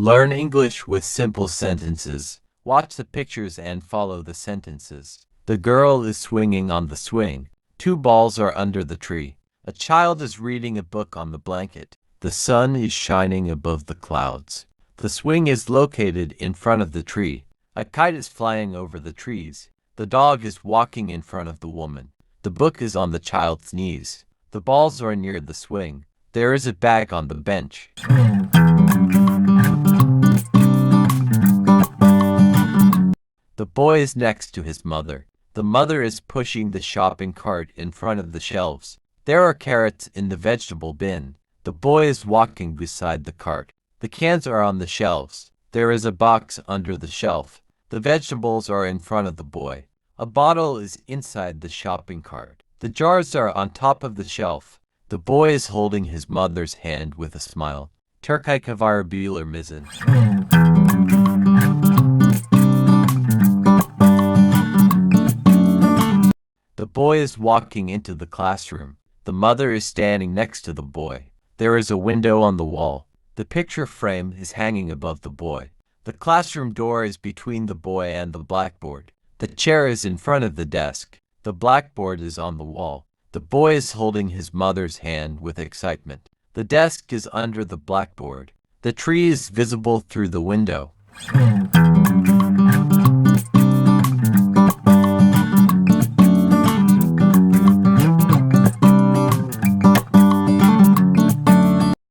Learn English with simple sentences. Watch the pictures and follow the sentences. The girl is swinging on the swing. Two balls are under the tree. A child is reading a book on the blanket. The sun is shining above the clouds. The swing is located in front of the tree. A kite is flying over the trees. The dog is walking in front of the woman. The book is on the child's knees. The balls are near the swing. There is a bag on the bench. The boy is next to his mother. The mother is pushing the shopping cart in front of the shelves. There are carrots in the vegetable bin. The boy is walking beside the cart. The cans are on the shelves. There is a box under the shelf. The vegetables are in front of the boy. A bottle is inside the shopping cart. The jars are on top of the shelf. The boy is holding his mother's hand with a smile. Türkiye var bilir misin? The boy is walking into the classroom. The mother is standing next to the boy. There is a window on the wall. The picture frame is hanging above the boy. The classroom door is between the boy and the blackboard. The chair is in front of the desk. The blackboard is on the wall. The boy is holding his mother's hand with excitement. The desk is under the blackboard. The tree is visible through the window.